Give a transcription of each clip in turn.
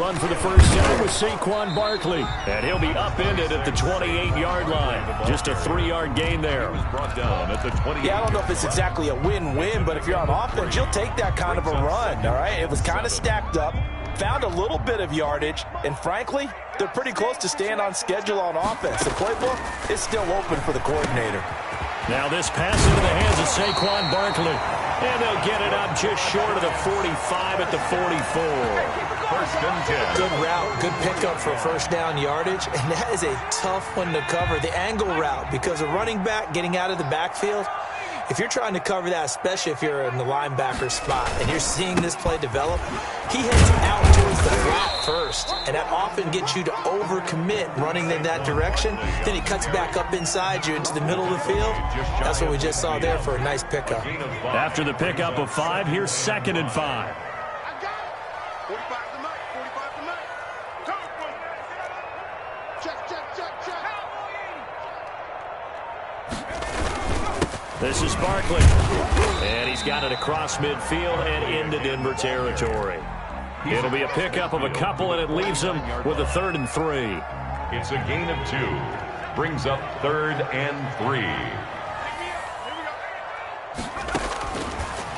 run for the first down with Saquon Barkley. And he'll be upended at the 28-yard line. Just a 3-yard gain there. Brought down at the 28. Yeah, I don't know if it's exactly a win-win, but if you're on offense, you'll take that kind of a run, all right? It was kind of stacked up, found a little bit of yardage, and frankly, they're pretty close to staying on schedule on offense. The playbook is still open for the coordinator. Now this pass into the hands of Saquon Barkley. And they'll get it up just short of the 45 at the 44. First and 10. Good route, good pickup for first down yardage, and that is a tough one to cover. The angle route, because a running back getting out of the backfield, if you're trying to cover that, especially if you're in the linebacker spot and you're seeing this play develop, he heads out towards the flat first, and that often gets you to overcommit running in that direction. Then he cuts back up inside you into the middle of the field. That's what we just saw there for a nice pickup. After the pickup of 5, here's 2nd and 5. This is Barkley, and he's got it across midfield and into Denver territory. It'll be a pickup of a couple, and it leaves them with a 3rd and 3. It's a gain of 2. Brings up 3rd and 3.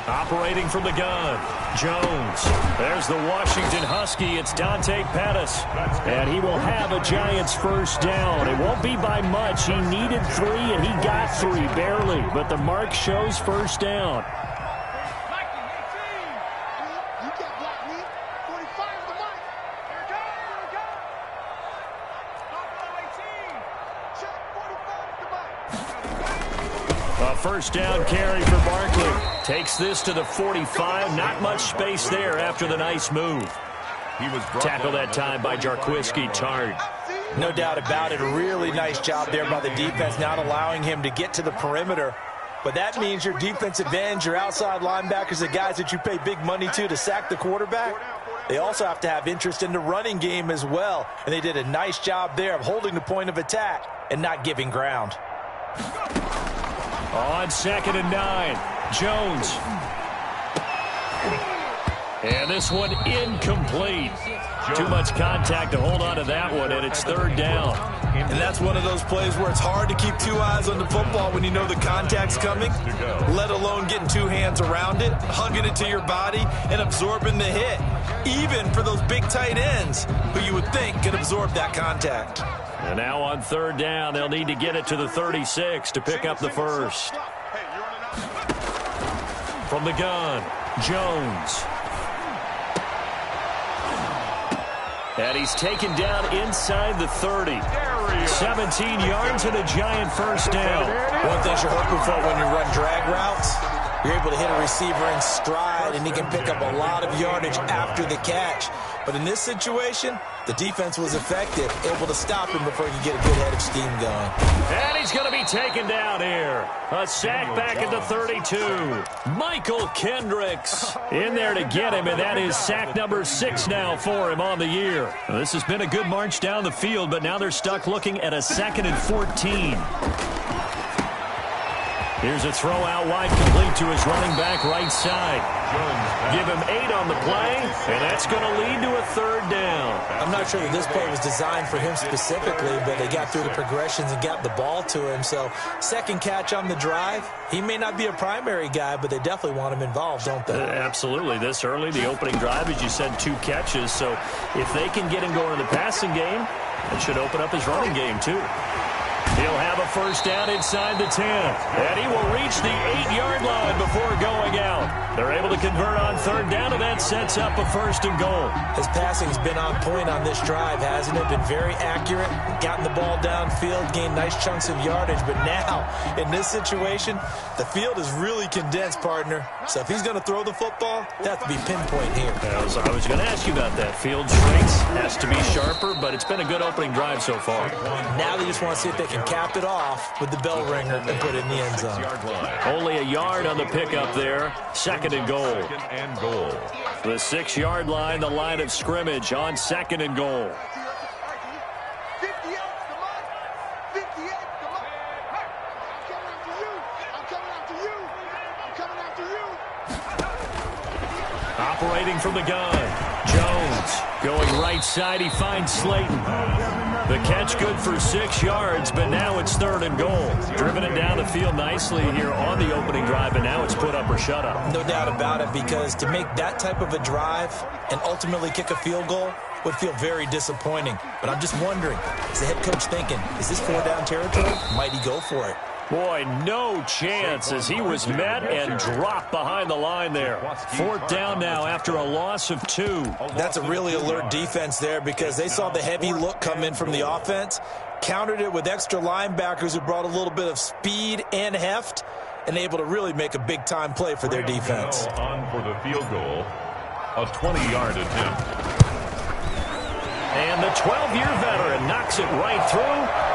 Operating from the gun, Jones. There's the Washington Husky. It's Dante Pettis. And he will have a Giants first down. It won't be by much. He needed 3, and he got 3, barely. But the mark shows first down. A first down carry for Barkley. Takes this to the 45. Not much space there after the nice move. He was tackled that time by Jarquiski Tart. No doubt about it. A really nice job there by the defense, not allowing him to get to the perimeter. But that means your defensive ends, your outside linebackers, the guys that you pay big money to sack the quarterback, they also have to have interest in the running game as well. And they did a nice job there of holding the point of attack and not giving ground. On 2nd and 9, Jones. And this one incomplete. Too much contact to hold on to that one, and it's 3rd down. And that's one of those plays where it's hard to keep 2 eyes on the football when you know the contact's coming, let alone getting 2 hands around it, hugging it to your body, and absorbing the hit. Even for those big tight ends who you would think could absorb that contact. And now on 3rd down, they'll need to get it to the 36 to pick up the first. From the gun, Jones. And he's taken down inside the 30. 17 yards and a Giant first down. One thing you're hoping for when you run drag routes, you're able to hit a receiver in stride, and he can pick up a lot of yardage after the catch. But in this situation, the defense was effective, able to stop him before he could get a good head of steam going. And he's going to be taken down here. A sack back at the 32. Michael Kendricks in there to get him, and that is sack number 6 now for him on the year. Well, this has been a good march down the field, but now they're stuck looking at a 2nd and 14. Here's a throw out wide, complete to his running back right side. Give him 8 on the play, and that's going to lead to a 3rd down. I'm not sure that this play was designed for him specifically, but they got through the progressions and got the ball to him. So 2nd catch on the drive. He may not be a primary guy, but they definitely want him involved, don't they? Absolutely. This early, the opening drive, as you said, 2 catches. So if they can get him going in the passing game, it should open up his running game too. He'll have a first down inside the 10. And he will reach the 8-yard line before going out. They're able to convert on 3rd down, and that sets up a 1st and goal. His passing's been on point on this drive, hasn't it? Been very accurate, gotten the ball downfield, gained nice chunks of yardage. But now, in this situation, the field is really condensed, partner. So if he's going to throw the football, that has to be pinpoint here. I was going to ask you about that. Field shrinks, has to be sharper, but it's been a good opening drive so far. Now they just want to see if they can cap it off with the bell ringer and put it in the end zone. Only a yard on the pickup there. 2nd and goal. The 6-yard line, the line of scrimmage on 2nd and goal. Operating from the gun, Jones. Going right side, he finds Slayton. The catch good for 6 yards, but now it's 3rd and goal. Driven it down the field nicely here on the opening drive, and now it's put up or shut up. No doubt about it, because to make that type of a drive and ultimately kick a field goal would feel very disappointing. But I'm just wondering, is the head coach thinking, is this 4-down territory? Might he go for it? Boy, no chance as he was met and dropped behind the line there. 4th down now after a loss of 2. That's a really alert defense there, because they saw the heavy look come in from the offense, countered it with extra linebackers who brought a little bit of speed and heft, and able to really make a big-time play for their defense. On for the field goal, a 20-yard attempt. And the 12-year veteran knocks it right through.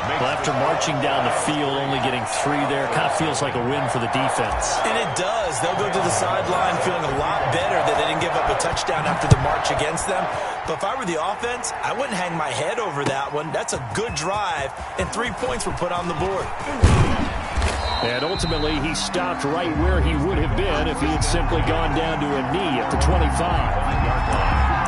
Well, after marching down the field, only getting 3 there, kind of feels like a win for the defense. And it does. They'll go to the sideline feeling a lot better that they didn't give up a touchdown after the march against them. But if I were the offense, I wouldn't hang my head over that one. That's a good drive, and 3 points were put on the board. And ultimately, he stopped right where he would have been if he had simply gone down to a knee at the 25-yard line.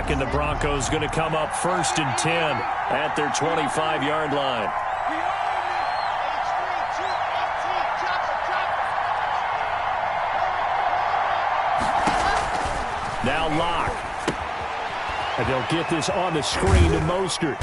And the Broncos going to come up 1st and 10 at their 25-yard line. Now Locke. And they'll get this on the screen to Mostert.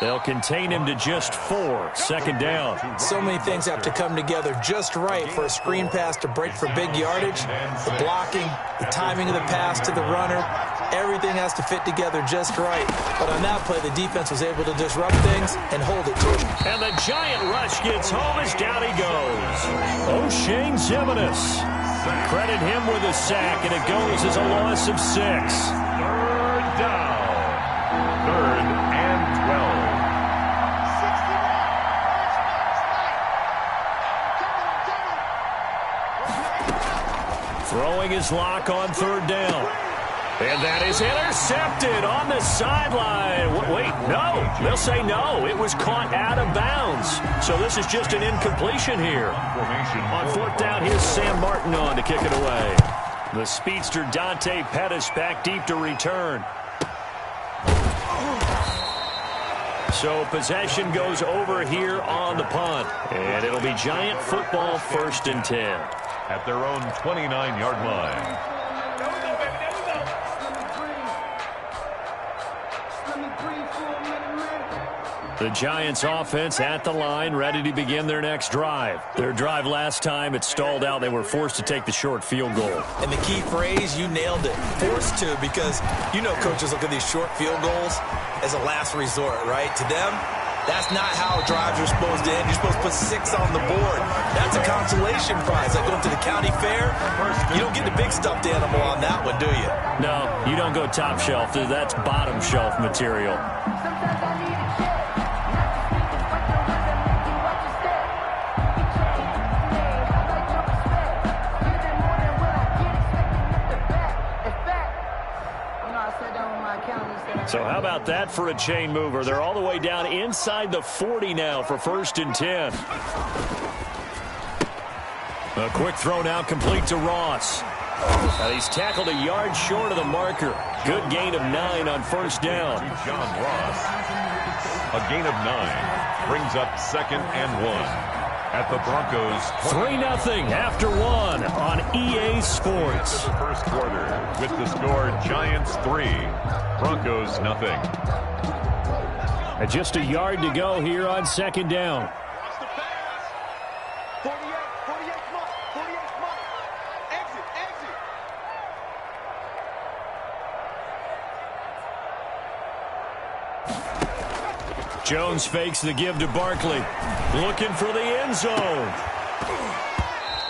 They'll contain him to just 4. 2nd down. So many things have to come together just right for a screen pass to break for big yardage. The blocking, the timing of the pass to the runner, everything has to fit together just right. But on that play, the defense was able to disrupt things and hold it to him. And the giant rush gets home as down he goes. O'Shane Zimenez. Credit him with a sack, and it goes as a loss of 6. 3rd down. 3rd and 12. Throwing his Lock on 3rd down. And that is intercepted on the sideline. Wait, no. They'll say no. It was caught out of bounds. So this is just an incompletion here. On 4th down, here's Sam Martin on to kick it away. The speedster Dante Pettis back deep to return. So possession goes over here on the punt. And it'll be Giant football 1st and 10. At their own 29-yard line. The Giants offense at the line, ready to begin their next drive. Their drive last time, it stalled out. They were forced to take the short field goal. And the key phrase, you nailed it. Forced to, because you know coaches look at these short field goals as a last resort, right? To them, that's not how drives are supposed to end. You're supposed to put 6 on the board. That's a consolation prize. Like going to the county fair, you don't get the big stuffed animal on that one, do you? No, you don't go top shelf. That's bottom shelf material. So how about that for a chain mover? They're all the way down inside the 40 now for 1st and 10. A quick throw now complete to Ross. Now he's tackled a yard short of the marker. Good gain of 9 on 1st down. John Ross. A gain of 9 brings up 2nd and 1. At the Broncos 3-0 after 1 on EA Sports. The first quarter with the score Giants 3, Broncos 0. And just a yard to go here on 2nd down. Jones fakes the give to Barkley. Looking for the end zone.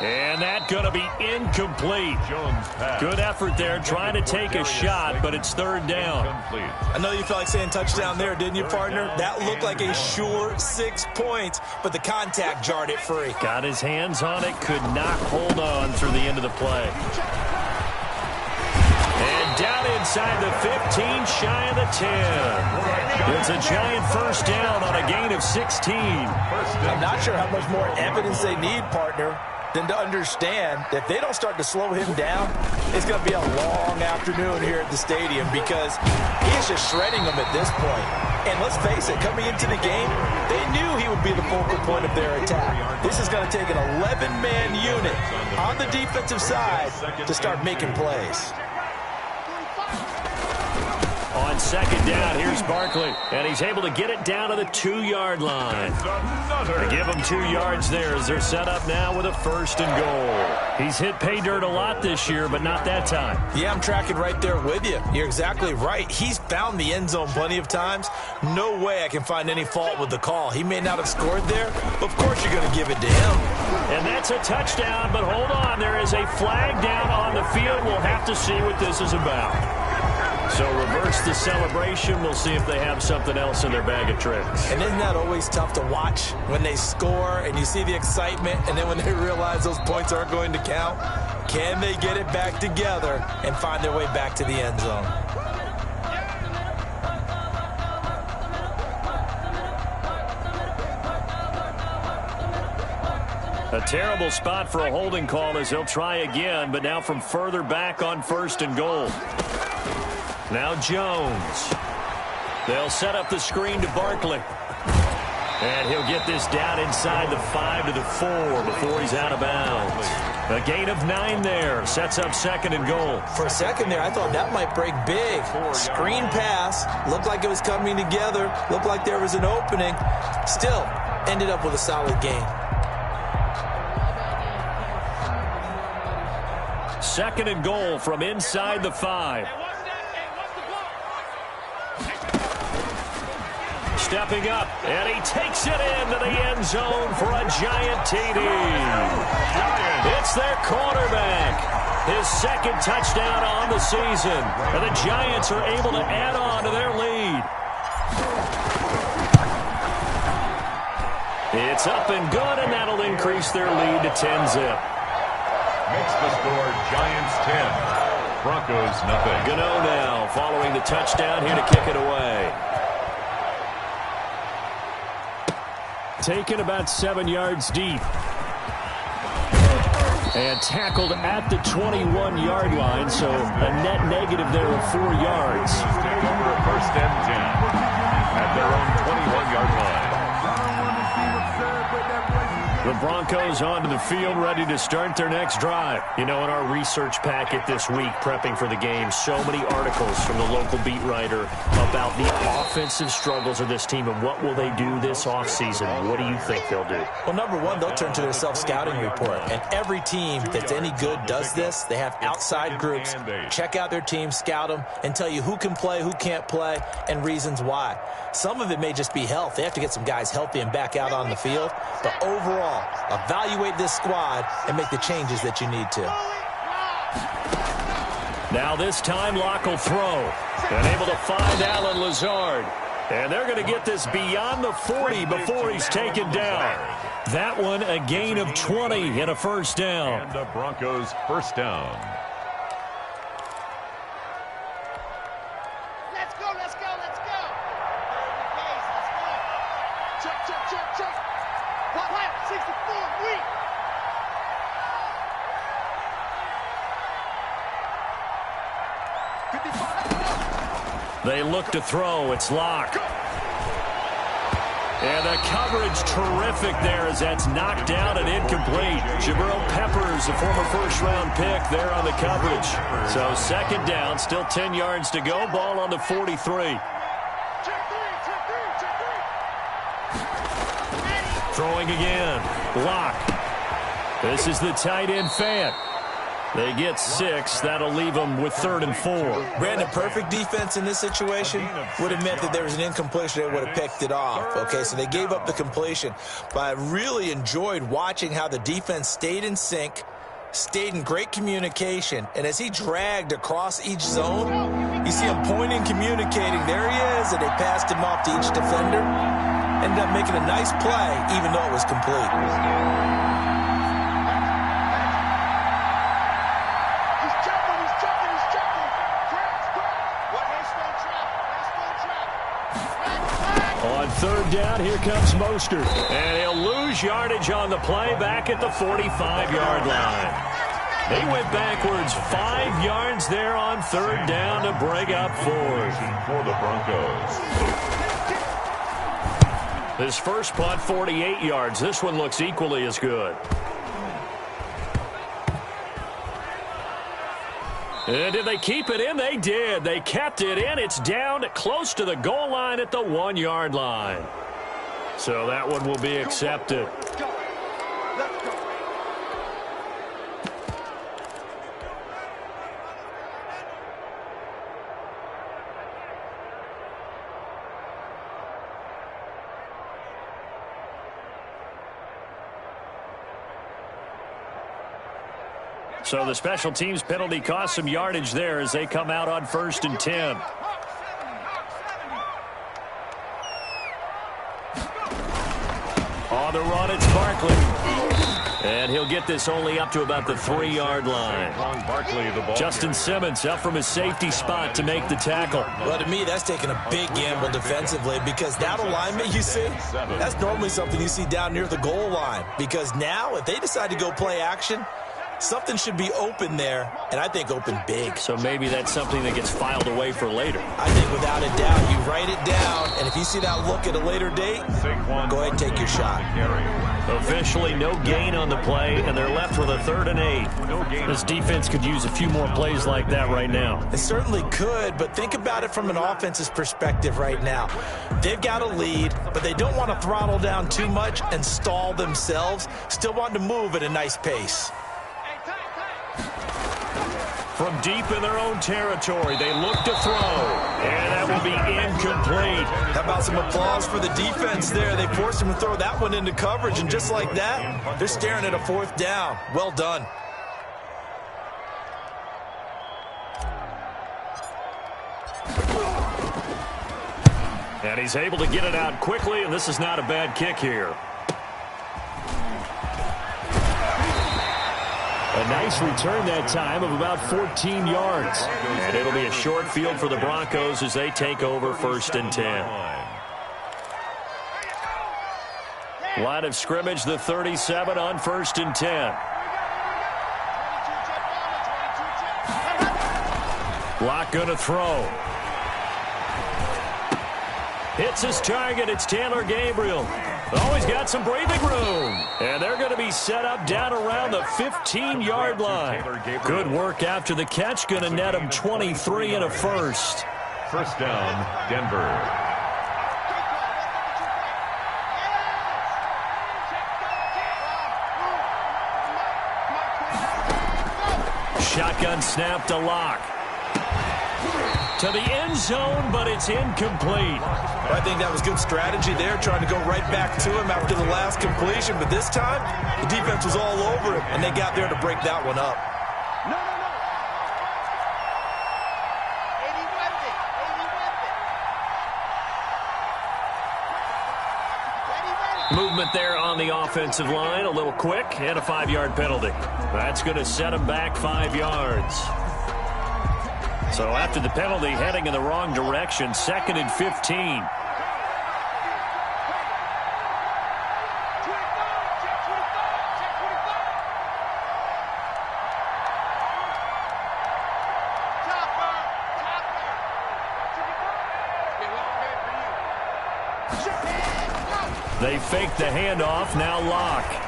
And that going to be incomplete. Jones pass. Good effort there, trying to take a shot, but it's 3rd down. I know you felt like saying touchdown there, didn't you, partner? That looked like a sure 6 points, but the contact jarred it free. Got his hands on it, could not hold on through the end of the play. And down in inside the 15, shy of the 10. It's a giant first down on a gain of 16. I'm not sure how much more evidence they need, partner, than to understand that if they don't start to slow him down, it's going to be a long afternoon here at the stadium because he is just shredding them at this point. And let's face it, coming into the game, they knew he would be the focal point of their attack. This is going to take an 11-man unit on the defensive side to start making plays. On second down, here's Barkley, and he's able to get it down to the 2-yard line. They give him 2 yards there as they're set up now with a first and goal. He's hit pay dirt a lot this year, but not that time. Yeah, I'm tracking right there with you. You're exactly right. He's found the end zone plenty of times. No way I can find any fault with the call. He may not have scored there, but of course you're going to give it to him. And that's a touchdown, but hold on. There is a flag down on the field. We'll have to see what this is about. So reverse the celebration. We'll see if they have something else in their bag of tricks. And isn't that always tough to watch when they score and you see the excitement and then when they realize those points aren't going to count? Can they get it back together and find their way back to the end zone? A terrible spot for a holding call as they'll try again, but now from further back on first and goal. Now Jones. They'll set up the screen to Barkley. And he'll get this down inside the 5 to the 4 before he's out of bounds. A gain of 9 there. Sets up second and goal. For a second there, I thought that might break big. Screen pass. Looked like it was coming together. Looked like there was an opening. Still ended up with a solid gain. Second and goal from inside the 5. Stepping up, and he takes it into the end zone for a giant TD. It's their quarterback. His second touchdown on the season. And the Giants are able to add on to their lead. It's up and good, and that'll increase their lead to 10-zip. Makes the score Giants 10, Broncos nothing. Gano now following the touchdown here to kick it away. Taken about 7 yards deep. And tackled at the 21-yard line, so a net negative there of 4 yards. Take over a first and 10 at their own 21-yard line. The Broncos onto the field, ready to start their next drive. You know, in our research packet this week, prepping for the game, so many articles from the local beat writer about the offensive struggles of this team and what will they do this offseason. What do you think they'll do? Well, number one, they'll turn to their self-scouting report. And every team that's any good does this. They have outside groups. Check out their team, scout them, and tell you who can play, who can't play, and reasons why. Some of it may just be health. They have to get some guys healthy and back out on the field. But overall, evaluate this squad and make the changes that you need to. Now this time, Locke will throw. And able to find Alan Lazard. And they're going to get this beyond the 40 before he's taken down. That one, a gain of 20 and a first down. And the Broncos first down. Let's go, let's go, let's go. Let's go. Check. Quiet, 64, weak. They look to throw. It's Locke. And the coverage terrific there as that's knocked down and incomplete. Jabril Peppers, a former first-round pick, there on the coverage. So second down, still 10 yards to go. Ball on the 43. Throwing again. Locke. This is the tight end Fant. They get 6. That'll leave them with 3rd and 4. Brandon, perfect defense in this situation would have meant that there was an incompletion. They would have picked it off. Okay, so they gave up the completion. But I really enjoyed watching how the defense stayed in sync, stayed in great communication. And as he dragged across each zone, you see him pointing, communicating. There he is, and they passed him off to each defender. Ended up making a nice play, even though it was complete. third down. Here comes Mostert. And he'll lose yardage on the play back at the 45-yard line. They went backwards 5 yards there on third down to break up fourth. For the Broncos. His first punt, 48 yards. This one looks equally as good. And did they keep it in? They did. They kept it in. It's down close to the goal line at the 1-yard line. So that one will be accepted. So the special teams penalty cost some yardage there as they come out on 1st and 10. On the run, it's Barkley. And he'll get this only up to about the 3-yard line. Justin Simmons up from his safety spot to make the tackle. Well, to me, that's taking a big gamble defensively because that alignment you see, that's normally something you see down near the goal line. Because now, if they decide to go play action, something should be open there, and I think open big. So maybe that's something that gets filed away for later. I think without a doubt, you write it down, and if you see that look at a later date, go ahead and take your shot. Officially no gain on the play, and they're left with a 3rd and 8. This defense could use a few more plays like that right now. It certainly could, but think about it from an offense's perspective right now. They've got a lead, but they don't want to throttle down too much and stall themselves. Still want to move at a nice pace. From deep in their own territory, they look to throw, and that will be incomplete. How about some applause for the defense there? They forced him to throw that one into coverage, and just like that, they're staring at a 4th down. Well done. And he's able to get it out quickly, and this is not a bad kick here. A nice return that time of about 14 yards. And it'll be a short field for the Broncos as they take over 1st and 10. Line of scrimmage, the 37 on 1st and 10. Lock going to throw. Hits his target. It's Taylor Gabriel. Oh, he's got some breathing room. And they're going to be set up down around the 15-yard line. Good work after the catch. Going to net him 23 and a first. First down, Denver. Shotgun snap to Lock. To the end zone, but it's incomplete. I think that was good strategy there, trying to go right back to him after the last completion. But this time, the defense was all over him, and they got there to break that one up. Movement there on the offensive line, a little quick, and a 5-yard penalty. That's going to set him back 5 yards. So after the penalty, heading in the wrong direction, 2nd and 15. They fake the handoff, now Lock.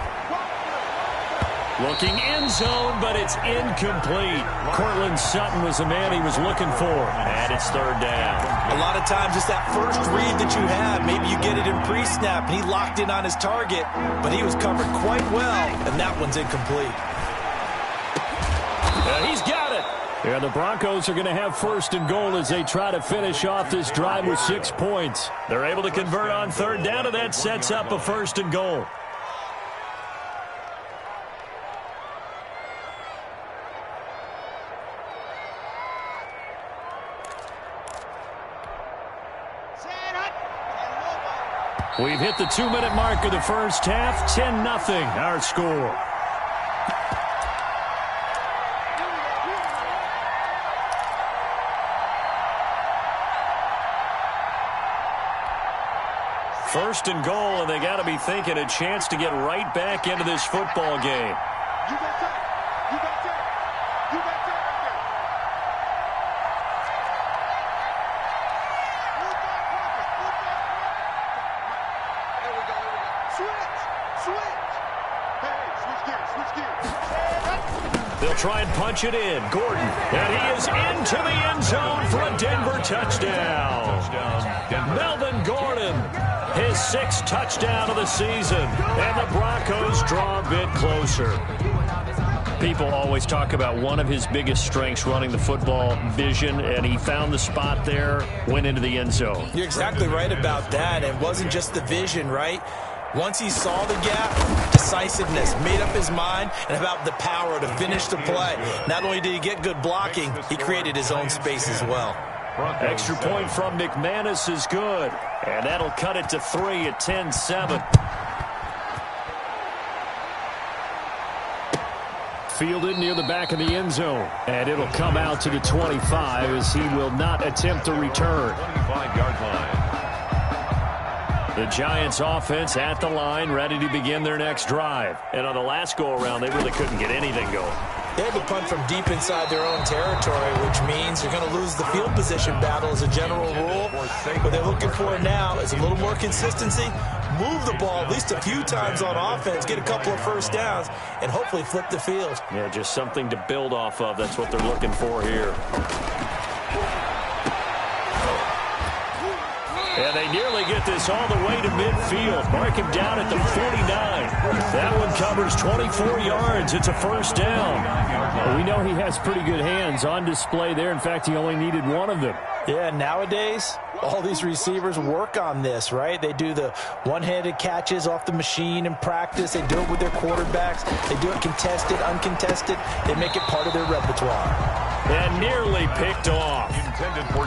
Looking end zone, but it's incomplete. Cortland Sutton was the man he was looking for. And it's 3rd down. A lot of times it's that first read that you have. Maybe you get it in pre-snap, and he locked in on his target, but he was covered quite well, and that one's incomplete. He's got it. And the Broncos are going to have 1st and goal as they try to finish off this drive with 6 points. They're able to convert on 3rd down, and that sets up a 1st and goal. We've hit the 2-minute mark of the first half. 10-0 our score. first and goal, and they got to be thinking a chance to get right back into this football game. You got that. You got that. You got that right there. Move back, Broncos. Move back. There we go. There we go. Switch. Switch. Hey, switch gears. Switch gears. They'll try and punch it in. Gordon. And he is into the end zone for a Denver touchdown. Melvin Gordon, his 6th touchdown of the season. And the Broncos draw a bit closer. People always talk about one of his biggest strengths running the football, vision, and he found the spot there, went into the end zone. You're exactly right about that. It wasn't just the vision, right? Once he saw the gap, decisiveness, made up his mind, and about the power to finish the play. Not only did he get good blocking, he created his own space as well. Extra point from McManus is good, and that'll cut it to 3 at 10-7. Fielded near the back of the end zone, and it'll come out to the 25 as he will not attempt a return. 25-yard line. The Giants offense at the line, ready to begin their next drive. And on the last go-around, they really couldn't get anything going. They had to punt from deep inside their own territory, which means they're going to lose the field position battle as a general rule. What they're looking for now is a little more consistency, move the ball at least a few times on offense, get a couple of first downs, and hopefully flip the field. Yeah, just something to build off of. That's what they're looking for here. And they nearly get this all the way to midfield. Mark him down at the 49. That one covers 24 yards. It's a first down. Well, we know he has pretty good hands on display there. In fact, he only needed one of them. Yeah, nowadays, all these receivers work on this, right? They do the one-handed catches off the machine in practice. They do it with their quarterbacks. They do it contested, uncontested. They make it part of their repertoire. And nearly picked off.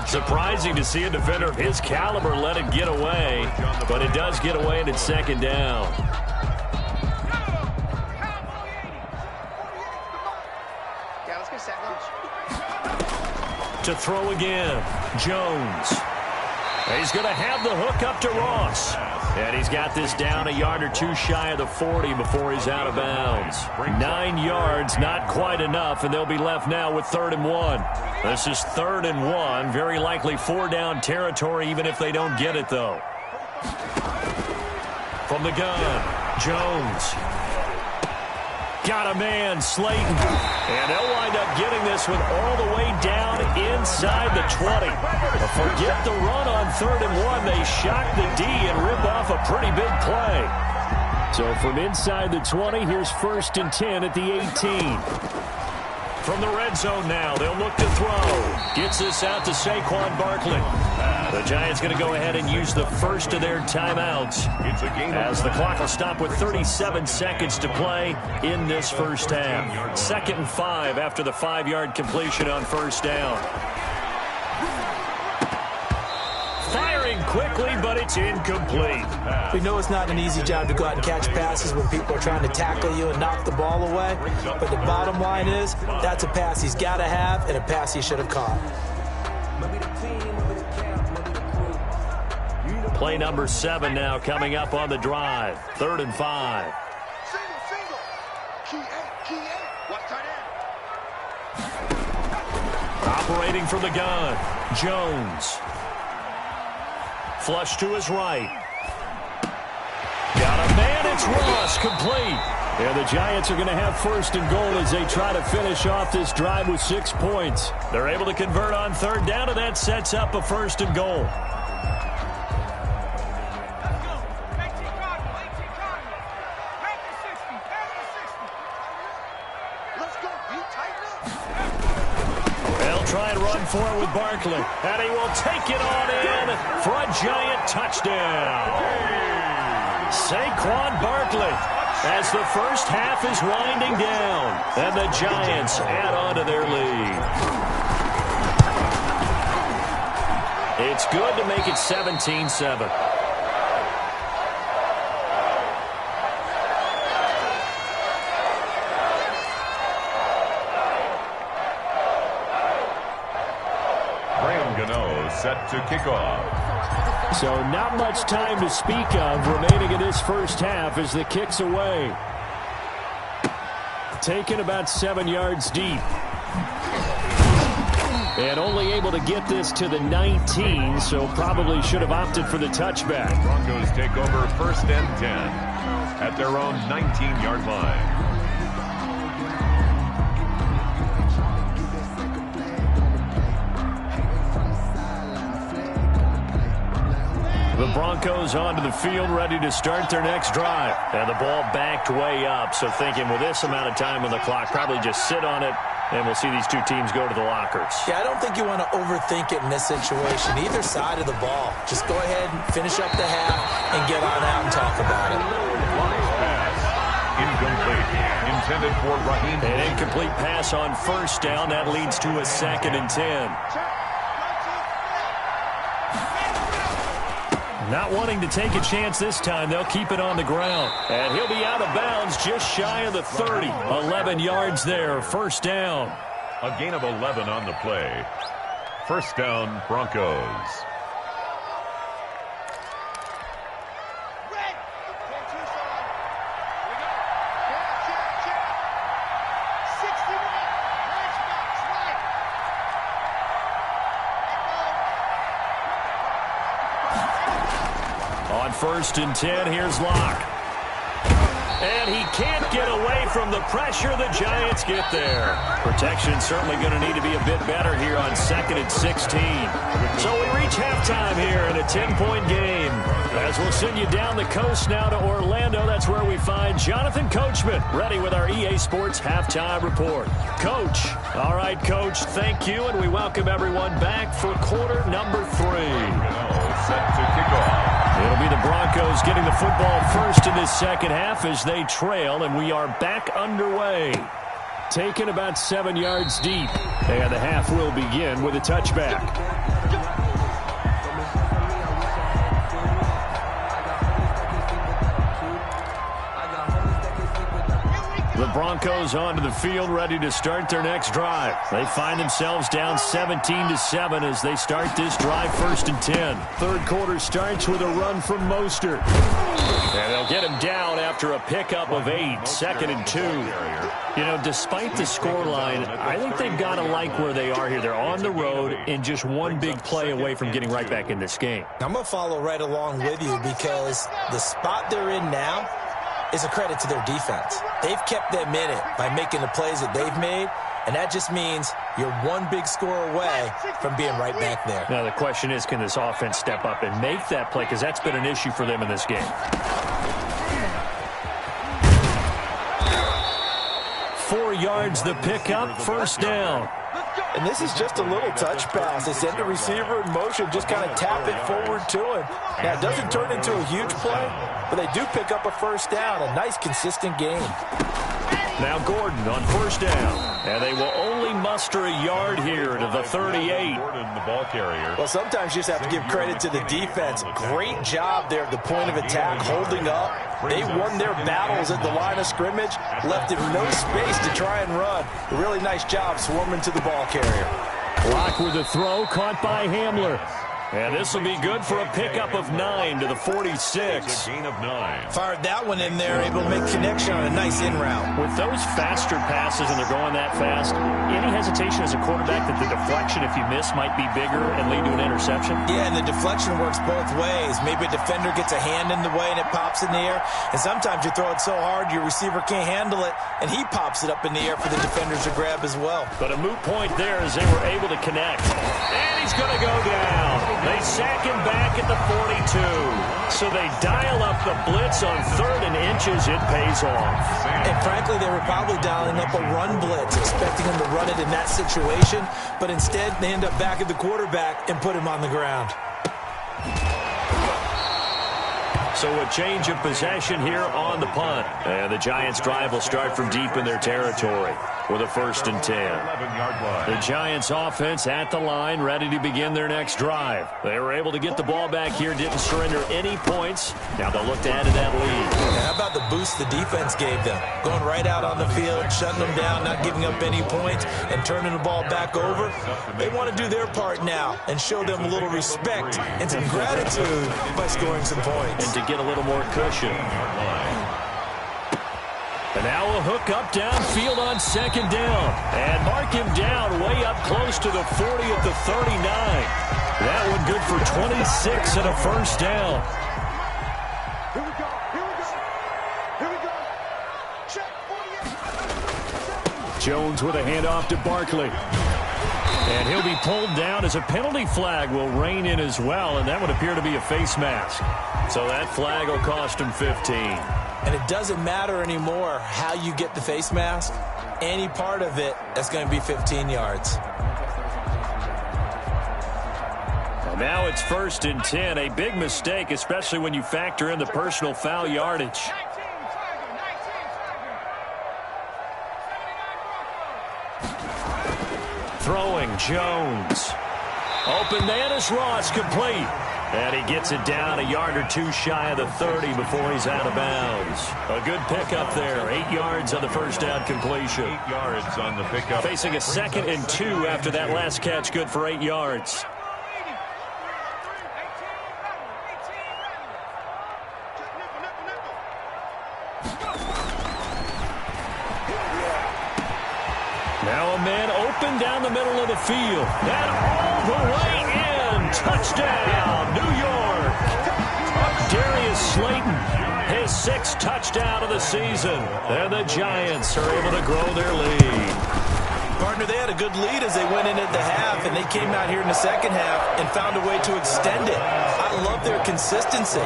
Surprising to see a defender of his caliber let it get away, but it does get away and it's second down. Yeah, let's get sack lunch. To throw again, Jones. He's going to have the hook up to Ross. And he's got this down a yard or two shy of the 40 before he's out of bounds. 9 yards, not quite enough, and they'll be left now with 3rd and 1. This is 3rd and 1, very likely 4-down territory even if they don't get it, though. From the gun, Jones. Got a man, Slayton. And they'll wind up getting this one all the way down inside the 20. But forget the run on 3rd and 1. They shock the D and rip off a pretty big play. So from inside the 20, here's 1st and 10 at the 18. From the red zone now, they'll look to throw. Gets this out to Saquon Barkley. The Giants going to go ahead and use the first of their timeouts as the clock will stop with 37 seconds to play in this first half. 2nd and 5 after the 5-yard completion on first down. Firing quickly, but it's incomplete. We know it's not an easy job to go out and catch passes when people are trying to tackle you and knock the ball away. But the bottom line is, that's a pass he's got to have and a pass he should have caught. Play number 7 now coming up on the drive. 3rd and 5. Single. Key eight. Watch tight end. Operating from the gun, Jones. Flush to his right. Got a man, it's Ross, complete. Yeah, the Giants are going to have 1st and goal as they try to finish off this drive with 6 points. They're able to convert on 3rd down, and that sets up a 1st and goal. Try and run for it with Barkley. And he will take it on in for a Giant touchdown. Saquon Barkley as the first half is winding down. And the Giants add on to their lead. It's good to make it 17-7. Set to kick off. So not much time to speak of remaining in this first half as the kick's away. Taken about 7 yards deep. And only able to get this to the 19, so probably should have opted for the touchback. Broncos take over 1st and 10 at their own 19-yard line. The Broncos onto the field, ready to start their next drive. And the ball backed way up, so thinking with this amount of time on the clock, probably just sit on it, and we'll see these two teams go to the lockers. Yeah, I don't think you want to overthink it in this situation. Either side of the ball. Just go ahead and finish up the half and get on out and talk about it. Pass. Incomplete. Intended for Raheem. An incomplete pass on 1st down. That leads to a 2nd and 10. Not wanting to take a chance this time, they'll keep it on the ground. And he'll be out of bounds just shy of the 30. 11 yards there, 1st down. A gain of 11 on the play. 1st down, Broncos. On 1st and 10, here's Locke. And he can't get away from the pressure. The Giants get there. Protection certainly going to need to be a bit better here on 2nd and 16. So we reach halftime here in a 10-point game. As we'll send you down the coast now to Orlando, that's where we find Jonathan Coachman, ready with our EA Sports Halftime Report. Coach. All right, Coach, thank you, and we welcome everyone back for quarter number 3. Set to kick off. It'll be the Broncos getting the football first in this second half as they trail, and we are back underway. Taken about 7 yards deep, and the half will begin with a touchback. The Broncos onto the field, ready to start their next drive. They find themselves down 17-7 as they start this drive 1st and 10. Third quarter starts with a run from Mostert. And they'll get him down after a pickup of 8, 2nd and 2. You know, despite the scoreline, I think they've got to like where they are here. They're on the road and just one big play away from getting right back in this game. I'm going to follow right along with you because the spot they're in now is a credit to their defense. They've kept them in it by making the plays that they've made, and that just means you're one big score away from being right back there. Now the question is, can this offense step up and make that play? Because that's been an issue for them in this game. 4 yards the pickup, 1st down. And this is just a little touch pass. They send the receiver in motion, just kind of tap it forward to him. Now, it doesn't turn into a huge play, but they do pick up a 1st down. A nice, consistent game. Now Gordon on 1st down. And they will only muster a yard here to the 38. Gordon, the ball carrier. Well, sometimes you just have to give credit to the defense. Great job there at the point of attack, holding up. They won their battles at the line of scrimmage, left him no space to try and run. A really nice job swarming to the ball carrier. Clock with a throw, caught by Hamler. And this will be good for a pickup of 9 to the 46. A gain of 9. Fired that one in there, able to make connection on a nice in route. With those faster passes and they're going that fast, any hesitation as a quarterback that the deflection, if you miss, might be bigger and lead to an interception? Yeah, and the deflection works both ways. Maybe a defender gets a hand in the way and it pops in the air. And sometimes you throw it so hard your receiver can't handle it, and he pops it up in the air for the defenders to grab as well. But a moot point there as they were able to connect. And he's going to go down. They sack him back at the 42. So they dial up the blitz on 3rd and inches. It pays off. And frankly, they were probably dialing up a run blitz, expecting him to run it in that situation. But instead, they end up back at the quarterback and put him on the ground. So a change of possession here on the punt. And the Giants' drive will start from deep in their territory. with a 1st and 10. 11-yard line. The Giants offense at the line, ready to begin their next drive. They were able to get the ball back here, didn't surrender any points. Now they'll look to add to that lead. How about the boost the defense gave them? Going right out on the field, shutting them down, not giving up any points, and turning the ball back over. They want to do their part now and show them a little respect and some gratitude by scoring some points. And to get a little more cushion. And now a hook up downfield on 2nd down. And mark him down way up close to the 40 at the 39. That one good for 26 and a 1st down. Here we go. Here we go. Here we go. Check 48. Jones with a handoff to Barkley. And he'll be pulled down as a penalty flag will rein in as well, and that would appear to be a face mask. So that flag will cost him 15. And it doesn't matter anymore how you get the face mask. Any part of it, that's going to be 15 yards. And now it's 1st and 10. A big mistake, especially when you factor in the personal foul yardage. Throwing, Jones. Open man is Ross, complete. And he gets it down a yard or two shy of the 30 before he's out of bounds. A good pickup there. 8 yards on the 1st down completion. 8 yards on the pickup. Facing a 2nd and 2 after that last catch, good for 8 yards. Now a man open down the middle of the field. And all the way in. Touchdown, New York. Darius Slayton, his 6th touchdown of the season. And the Giants are able to grow their lead. Partner, they had a good lead as they went in at the half, and they came out here in the 2nd half and found a way to extend it. I love their consistency.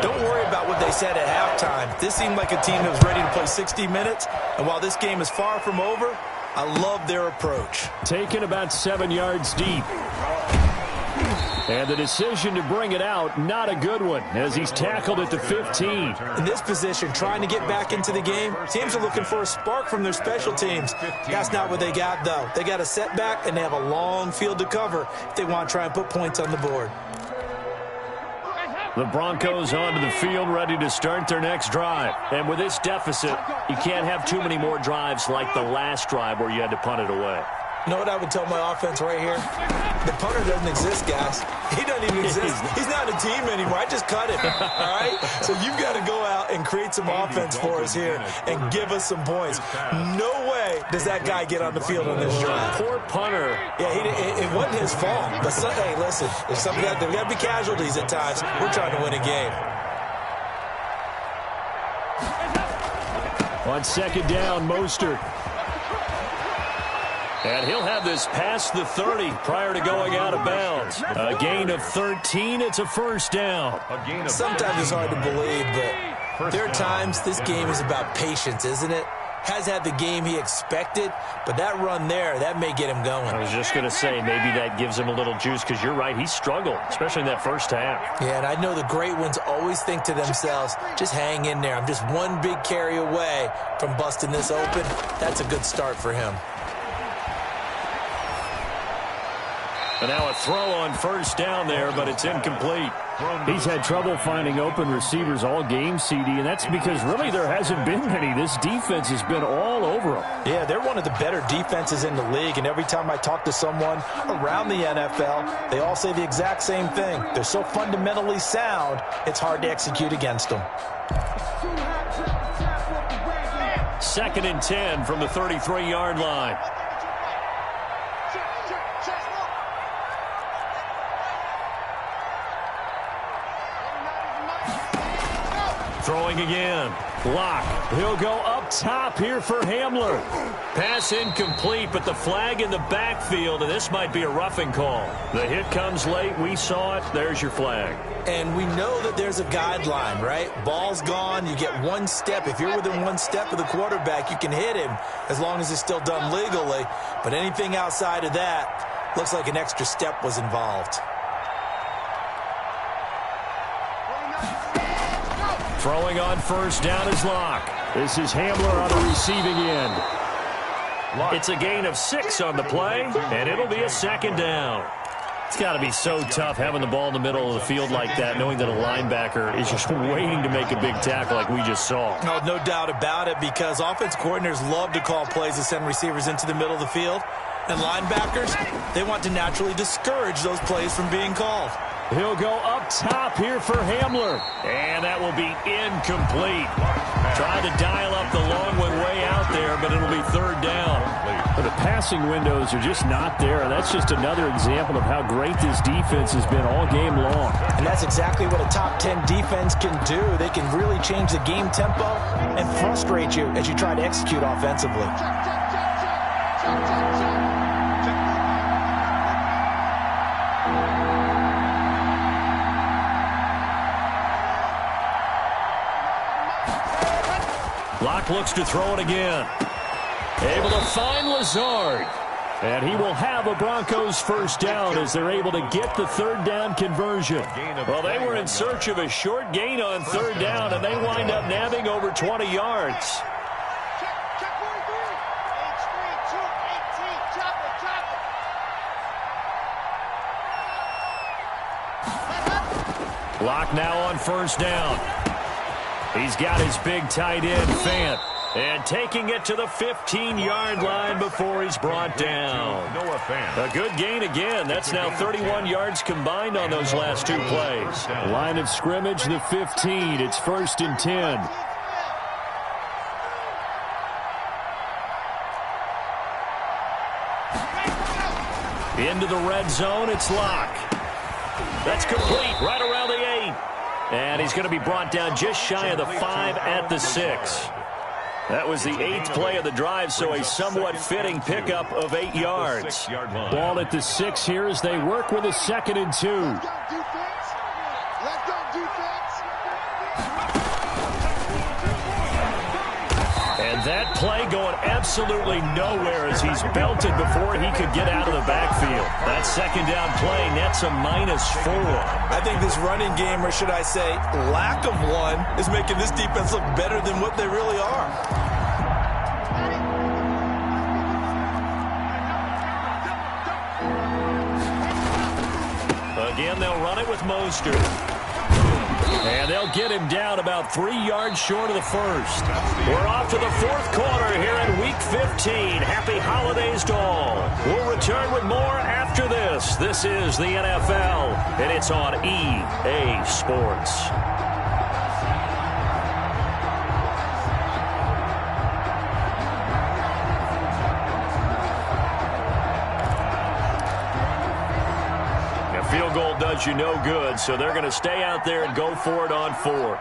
Don't worry about what they said at halftime. This seemed like a team that was ready to play 60 minutes, and while this game is far from over, I love their approach. Taken about 7 yards deep. And the decision to bring it out, not a good one, as he's tackled at the 15. In this position, trying to get back into the game, teams are looking for a spark from their special teams. That's not what they got, though. They got a setback, and they have a long field to cover if they want to try and put points on the board. The Broncos onto the field, ready to start their next drive. And with this deficit, you can't have too many more drives like the last drive where you had to punt it away. You know what I would tell my offense right here? The punter doesn't exist, guys. He doesn't even exist. He's not a team anymore. I just cut him, all right? So you've got to go out and create some offense for us here and give us some points. No way does that guy get on the field on this drive. Poor punter. Yeah, it wasn't his fault. But, hey, listen, there's got to be casualties at times. We're trying to win a game. On 2nd down, Mostert. And he'll have this past the 30 prior to going out of bounds. A gain of 13. It's a 1st down. Sometimes it's hard to believe, but there are times this game is about patience, isn't it? Has had the game he expected, but that run there, that may get him going. I was just going to say, maybe that gives him a little juice, because you're right, he struggled, especially in that 1st half. Yeah, and I know the great ones always think to themselves, just hang in there. I'm just one big carry away from busting this open. That's a good start for him. And now a throw on 1st down there, but it's incomplete. He's had trouble finding open receivers all game, CD, and that's because really there hasn't been many. This defense has been all over them. Yeah, they're one of the better defenses in the league, and every time I talk to someone around the NFL, they all say the exact same thing. They're so fundamentally sound, it's hard to execute against them. 2nd and 10 from the 33-yard line. Throwing again. Lock. He'll go up top here for Hamler. Pass incomplete, but the flag in the backfield, and this might be a roughing call. The hit comes late. We saw it. There's your flag. And we know that there's a guideline, right? Ball's gone. You get 1 step. If you're within 1 step of the quarterback, you can hit him as long as it's still done legally. But anything outside of that, looks like an extra step was involved. Throwing on 1st down is Lock. This is Hamler on the receiving end. It's a gain of 6 on the play, and it'll be a second down. It's got to be so tough having the ball in the middle of the field like that, knowing that a linebacker is just waiting to make a big tackle like we just saw. No doubt about it, because offense coordinators love to call plays to send receivers into the middle of the field. And linebackers, they want to naturally discourage those plays from being called. He'll go up top here for Hamler. And that will be incomplete. Trying to dial up the long one way out there, but it'll be third down. But the passing windows are just not there. And that's just another example of how great this defense has been all game long. And that's exactly what a top 10 defense can do. They can really change the game tempo and frustrate you as you try to execute offensively. Locke looks to throw it again. Able to find Lazard. And he will have a Broncos first down as they're able to get the third down conversion. Well, they were in search of a short gain on third down, and they wind up nabbing over 20 yards. Check 43. H3, 2, 18. Chop it. Locke now on first down. He's got his big tight end, Fant. And taking it to the 15-yard line before he's brought down. A good gain again. That's now 31 yards combined on those last 2 plays. Line of scrimmage, the 15. It's 1st and 10. Into the red zone, it's Locke. That's complete, right around the 8. And he's going to be brought down just shy of the 5 at the 6. That was the 8th play of the drive, so a somewhat fitting pickup of 8 yards. Ball at the 6 here as they work with a 2nd and 2. Let's go defense. And that play going absolutely nowhere as he's belted before he could get out of the backfield. That second down play nets a -4. I think this running game, or should I say lack of one, is making this defense look better than what they really are. Again, they'll run it with Mostert. And they'll get him down about 3 yards short of the first. We're off to the 4th quarter here in Week 15. Happy holidays to all. We'll return with more after this. This is the NFL, and it's on EA Sports. Field goal does you no good, so they're going to stay out there and go for it on 4th.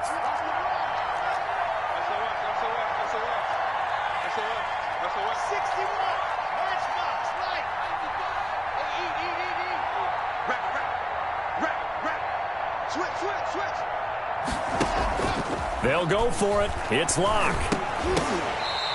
They'll go for it. It's Locke.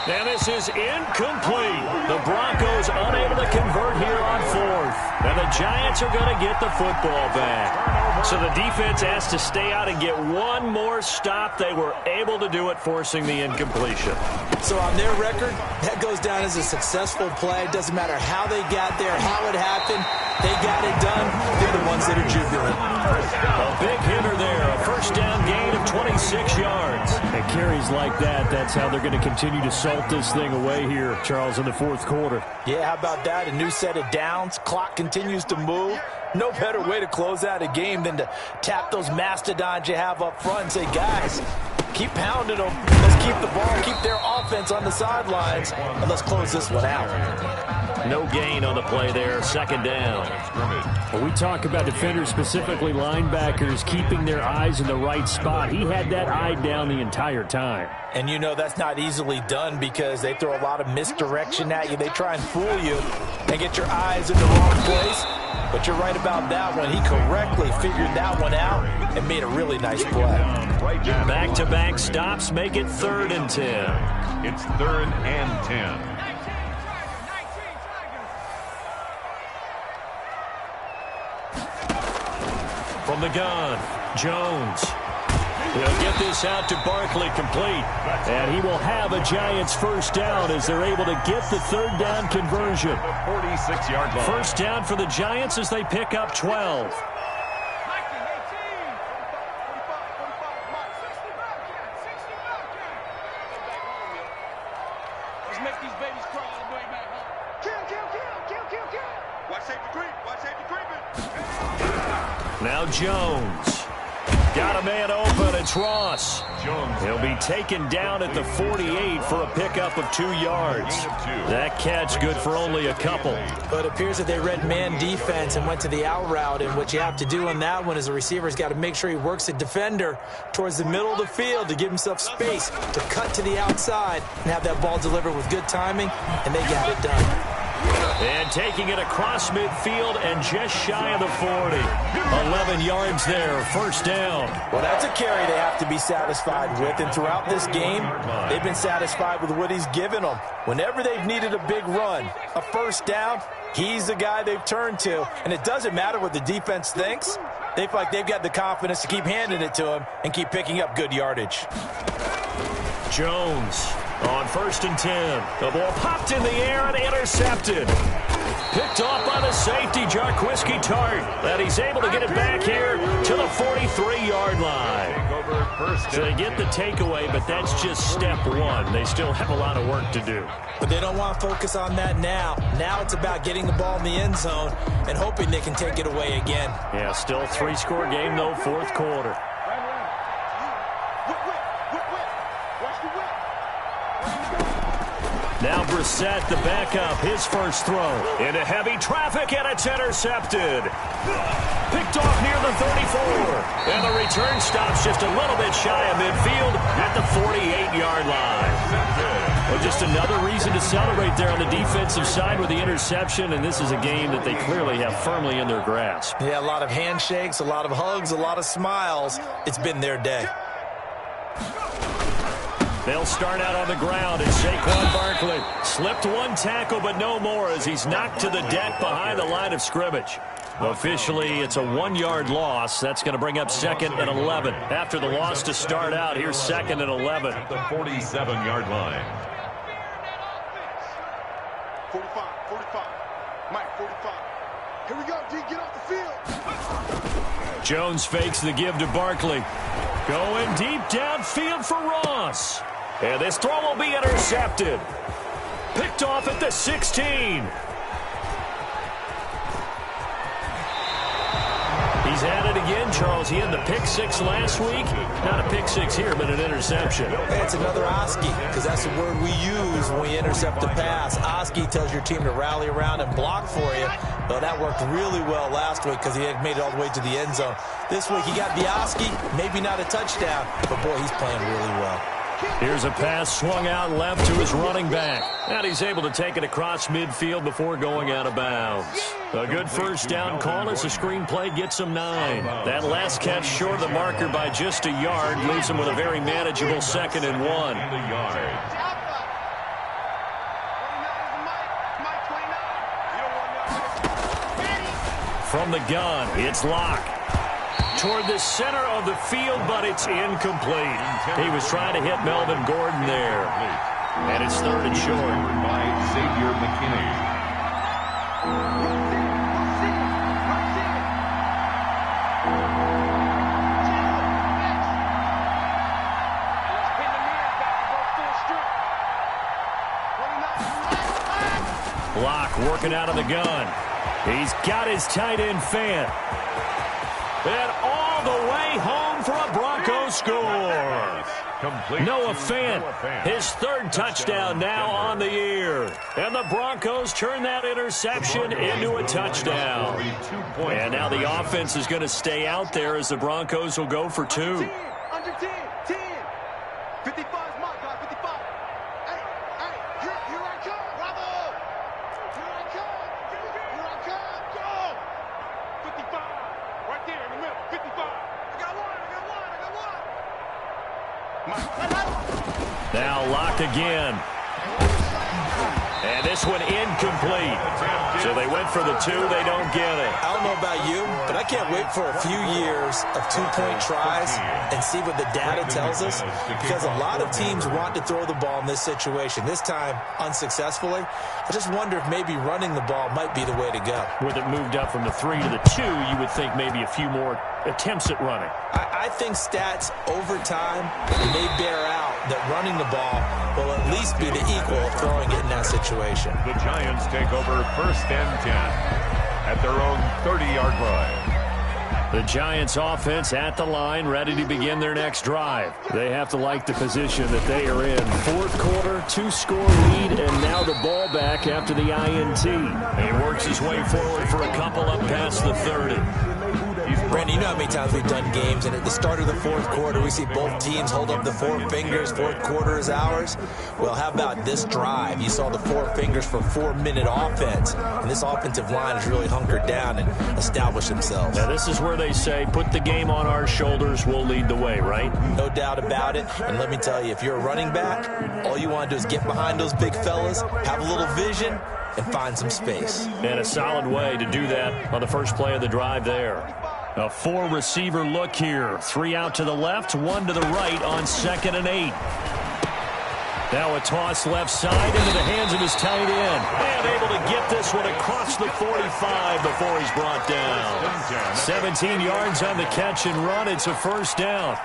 And this is incomplete. The Broncos unable to convert here on 4th. And the Giants are going to get the football back. So the defense has to stay out and get one more stop. They were able to do it, forcing the incompletion. So on their record, that goes down as a successful play. Doesn't matter how they got there, how it happened. They got it done. They're the ones that are jubilant. A big hitter there. A first down gain of 26 yards. And carries like that, that's how they're going to continue to salt this thing away here, Charles, in the 4th quarter. Yeah, how about that? A new set of downs. Clock continues to move. No better way to close out a game than to tap those mastodons you have up front and say, guys, keep pounding them. Let's keep the ball, keep their offense on the sidelines, and let's close this one out. No gain on the play there. Second down. Well, we talk about defenders, specifically linebackers, keeping their eyes in the right spot. He had that eye down the entire time. And you know that's not easily done because they throw a lot of misdirection at you. They try and fool you and get your eyes in the wrong place. But you're right about that one. He correctly figured that one out and made a really nice play. Back-to-back stops make it 3rd and 10. It's 3rd and 10. From the gun, Jones. He'll get this out to Barkley complete. And he will have a Giants first down as they're able to get the third down conversion. 46-yard line. First down for the Giants as they pick up 12. Now Jones. Got a man open. It's Ross. He'll be taken down at the 48 for a pickup of 2 yards. That catch good for only a couple. But it appears that they read man defense and went to the out route, and what you have to do on that one is the receiver's got to make sure he works the defender towards the middle of the field to give himself space to cut to the outside and have that ball delivered with good timing, and they got it done. And taking it across midfield and just shy of the 40. 11 yards there, first down. Well, that's a carry they have to be satisfied with, and throughout this game, they've been satisfied with what he's given them. Whenever they've needed a big run, a first down, he's the guy they've turned to, and it doesn't matter what the defense thinks. They feel like they've got the confidence to keep handing it to him and keep picking up good yardage. Jones on 1st and 10. The ball popped in the air and intercepted. Picked off by the safety, Jarquiski Tart. And he's able to get it back here to the 43-yard line. So they get the takeaway, but that's just step one. They still have a lot of work to do. But they don't want to focus on that now. Now it's about getting the ball in the end zone and hoping they can take it away again. Yeah, still a 3-score game, though, 4th quarter. Now Brissett, the backup, his first throw. Into heavy traffic, and it's intercepted. Picked off near the 34. And the return stops just a little bit shy of midfield at the 48-yard line. Well, just another reason to celebrate there on the defensive side with the interception, and this is a game that they clearly have firmly in their grasp. Yeah, a lot of handshakes, a lot of hugs, a lot of smiles. It's been their day. They'll start out on the ground, and Saquon Barkley slipped one tackle, but no more as he's knocked to the deck behind the line of scrimmage. Officially, it's a 1-yard loss. That's going to bring up 2nd and 11. After the loss to start out, here's 2nd and 11. At the 47-yard line. 45, 45. Mike, 45. Here we go, D. Get off the field. Jones fakes the give to Barkley. Going deep downfield for Ross. And this throw will be intercepted. Picked off at the 16. He's at it again, Charles. He had the pick 6 last week. Not a pick 6 here, but an interception. Hey, it's another Oski, because that's the word we use when we intercept a pass. Oski tells your team to rally around and block for you. Well, that worked really well last week because he had made it all the way to the end zone. This week he got the Oski, maybe not a touchdown, but boy, he's playing really well. Here's a pass swung out left to his running back. And he's able to take it across midfield before going out of bounds. A good first down call as the screenplay gets him 9. That last catch short of the marker by just a yard leaves him with a very manageable 2nd and 1. From the gun, it's Locke. Toward the center of the field, but it's incomplete. He was trying to hit Melvin Gordon there. And it's 3rd and short. By Xavier McKinney. Locke working out of the gun. He's got his tight end Fant. And all the way home for a Broncos score. Noah Fant, his 3rd touchdown now on the year. And the Broncos turn that interception into a touchdown. And now the offense is going to stay out there as the Broncos will go for 2. Under 10, 10. 55 is my guy, 55. Hey, here I come. Bravo. Here I come. Here I come. Go. 55. Right there in the middle. 55. I got one. Now Locke again. And this one incomplete. So they They went for the 2. They don't get it. I don't know about you, but I can't wait for a few years of two-point tries and see what the data tells us, because a lot of teams want to throw the ball in this situation. This time, unsuccessfully. I just wonder if maybe running the ball might be the way to go. With it moved up from the 3 to the 2, you would think maybe a few more attempts at running. I think stats over time may bear out that running the ball will at least be the equal of throwing it in that situation. The Giants take over 1st and 10 at their own 30-yard line. The Giants offense at the line, ready to begin their next drive. They have to like the position that they are in. 4th quarter, 2-score lead, and now the ball back after the INT. He works his way forward for a couple up past the 30. Randy, you know how many times we've done games, and at the start of the 4th quarter, we see both teams hold up the 4 fingers, 4th quarter is ours. Well, how about this drive? You saw the 4 fingers for 4-minute offense, and this offensive line has really hunkered down and established themselves. Now, this is where they say, put the game on our shoulders, we'll lead the way, right? No doubt about it, and let me tell you, if you're a running back, all you want to do is get behind those big fellas, have a little vision, and find some space. And a solid way to do that on the first play of the drive there. A 4-receiver look here. 3 out to the left, 1 to the right on 2nd and 8. Now a toss left side into the hands of his tight end. And able to get this one across the 45 before he's brought down. 17 yards on the catch and run. It's a 1st down.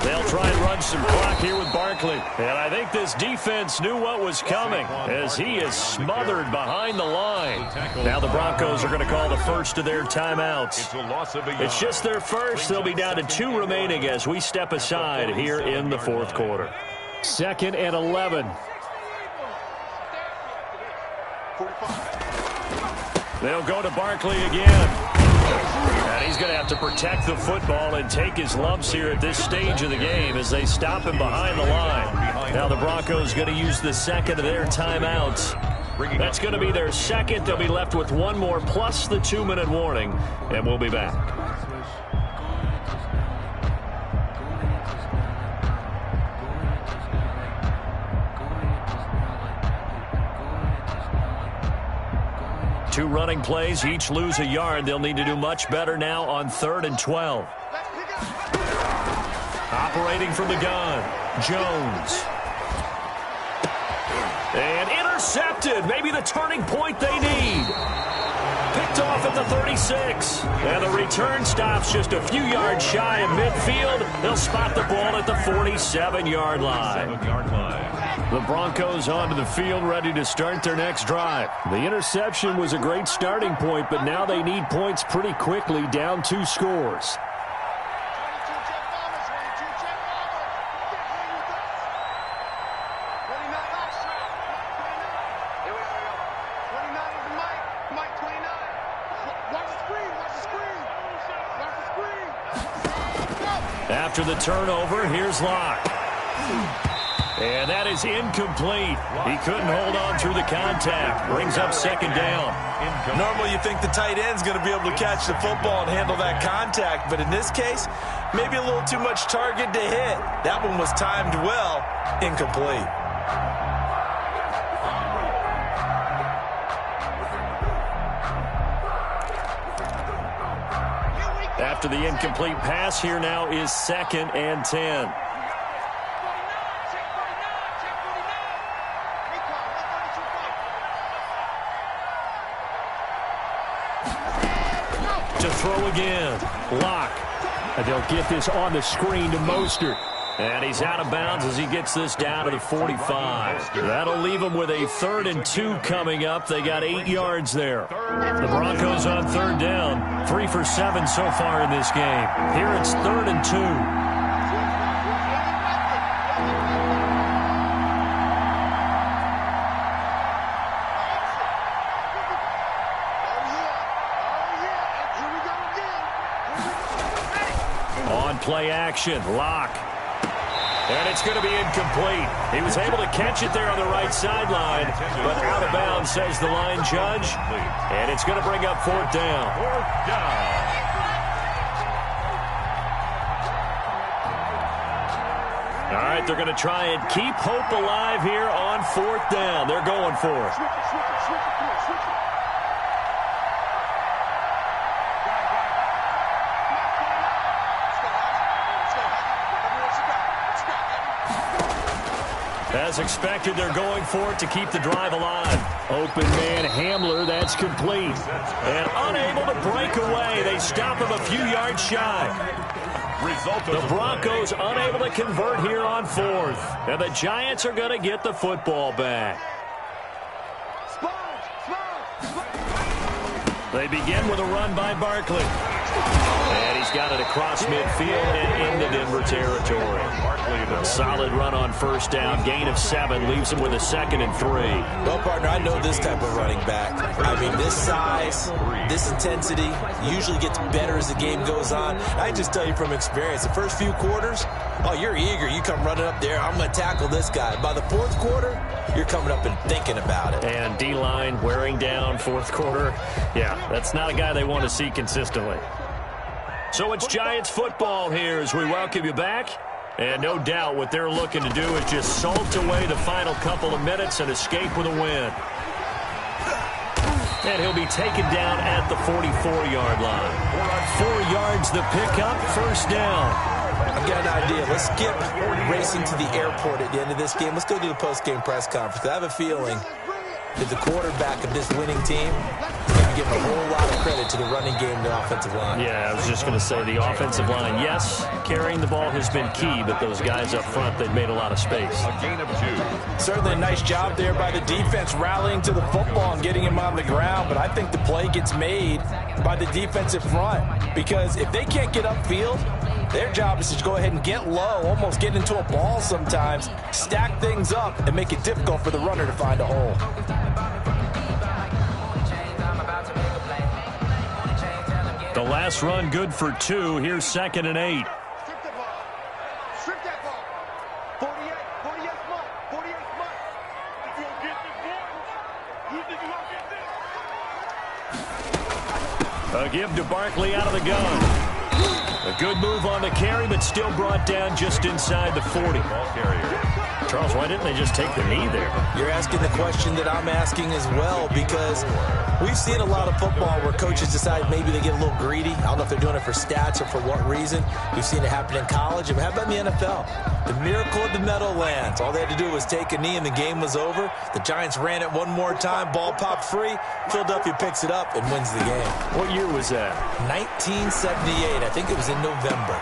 They'll try and run some clock here with Barkley. And I think this defense knew what was coming as he is smothered behind the line. Now the Broncos are going to call the first of their timeouts. It's just their first. They'll be down to 2 remaining as we step aside here in the 4th quarter. 2nd and 11. They'll go to Barkley again. And he's going to have to protect the football and take his lumps here at this stage of the game as they stop him behind the line. Now the Broncos going to use the 2nd of their timeouts. That's going to be their 2nd. They'll be left with 1 more plus the 2-minute warning, and we'll be back. Two running plays, each lose a yard. They'll need to do much better now on 3rd and 12. Operating from the gun, Jones. And intercepted. Maybe the turning point they need. Picked off at the 36. And the return stops just a few yards shy of midfield. They'll spot the ball at the 47-yard line. The Broncos onto the field, ready to start their next drive. The interception was a great starting point, but now they need points pretty quickly, down 2 scores. After the turnover, here's Locke. And that is incomplete. He couldn't hold on through the contact. Brings up 2nd down. Normally you think the tight end's going to be able to catch the football and handle that contact, but in this case, maybe a little too much target to hit. That one was timed well. Incomplete. After the incomplete pass, here now is 2nd and 10. To throw again. Locke. And they'll get this on the screen to Mostert. And he's out of bounds as he gets this down to the 45. That'll leave him with a 3rd and 2 coming up. They got 8 yards there. The Broncos on 3rd down. 3 for 7 so far in this game. Here it's 3rd and 2. play action. Locke. And it's going to be incomplete. He was able to catch it there on the right sideline, but out of bounds, says the line judge. And it's going to bring up 4th down. 4th down. All right, they're going to try and keep hope alive here on 4th down. They're going for it. As expected, they're going for it to keep the drive alive. Open man Hamler, that's complete. And unable to break away. They stop him a few yards shy. The Broncos unable to convert here on 4th. And the Giants are going to get the football back. They begin with a run by Barkley. And he's got it across midfield and into Denver territory. A solid run on 1st down. Gain of 7 leaves him with a 2nd and 3. Well, partner, I know this type of running back. I mean, this size, this intensity usually gets better as the game goes on. I just tell you from experience, the first few quarters, oh, you're eager. You come running up there, I'm going to tackle this guy. By the 4th quarter, you're coming up and thinking about it. And D-line wearing down 4th quarter. Yeah, that's not a guy they want to see consistently. So it's Giants football here as we welcome you back. And no doubt what they're looking to do is just salt away the final couple of minutes and escape with a win. And he'll be taken down at the 44-yard line. 4 yards the pickup, 1st down. I've got an idea. Let's skip racing to the airport at the end of this game. Let's go do the post-game press conference. I have a feeling that the quarterback of this winning team is going to give a whole lot of credit to the running game and the offensive line. Yeah, I was just going to say the offensive line, yes, carrying the ball has been key, but those guys up front, they've made a lot of space. A gain of 2. Certainly a nice job there by the defense rallying to the football and getting him on the ground, but I think the play gets made by the defensive front because if they can't get upfield, their job is to go ahead and get low, almost get into a ball sometimes, stack things up, and make it difficult for the runner to find a hole. The last run good for 2. Here's 2nd and 8. Strip that ball. Strip that ball. 48 smart. 48 smart. If you don't get this, boy, you think you don't get this? A give to Barkley out of the gun. A good move on the carry, but still brought down just inside the 40. Ball carrier. Charles, why didn't they just take the knee there? You're asking the question that I'm asking as well because we've seen a lot of football where coaches decide maybe they get a little greedy. I don't know if they're doing it for stats or for what reason. We've seen it happen in college. And how about in the NFL? The miracle of the Meadowlands. All they had to do was take a knee and the game was over. The Giants ran it one more time. Ball popped free. Philadelphia picks it up and wins the game. What year was that? 1978. I think it was in November.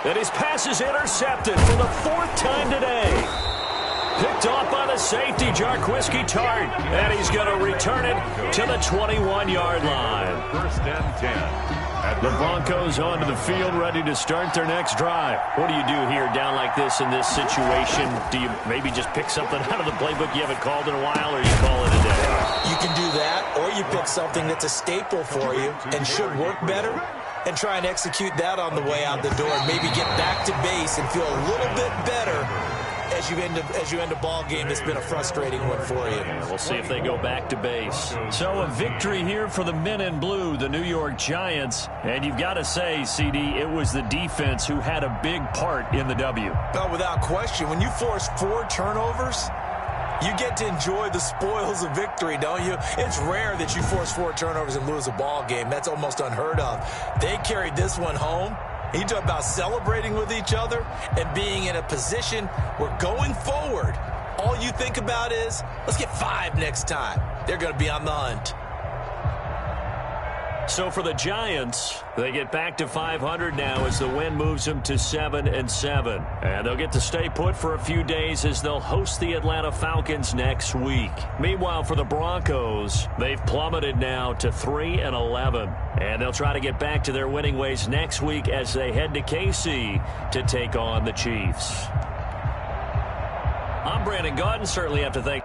And his pass is intercepted for the 4th time today. Picked off by the safety, Jarquiski Tart. And he's going to return it to the 21-yard line. 1st and 10. The Broncos onto the field, ready to start their next drive. What do you do here down like this in this situation? Do you maybe just pick something out of the playbook you haven't called in a while, or you call it a day? You can do that, or you pick something that's a staple for you and should work better and try and execute that on the way out the door and maybe get back to base and feel a little bit better as you end a ball game that's been a frustrating one for you. Yeah, we'll see if they go back to base. So a victory here for the men in blue, the New York Giants. And you've got to say, CD, it was the defense who had a big part in the W. No, without question. When you force 4 turnovers, you get to enjoy the spoils of victory, don't you? It's rare that you force 4 turnovers and lose a ball game. That's almost unheard of. They carried this one home. You talk about celebrating with each other and being in a position where going forward, all you think about is, let's get 5 next time. They're going to be on the hunt. So for the Giants, they get back to 500 now as the win moves them to 7-7. And they'll get to stay put for a few days as they'll host the Atlanta Falcons next week. Meanwhile, for the Broncos, they've plummeted now to 3-11. And they'll try to get back to their winning ways next week as they head to KC to take on the Chiefs. I'm Brandon Gaudin. Certainly have to thank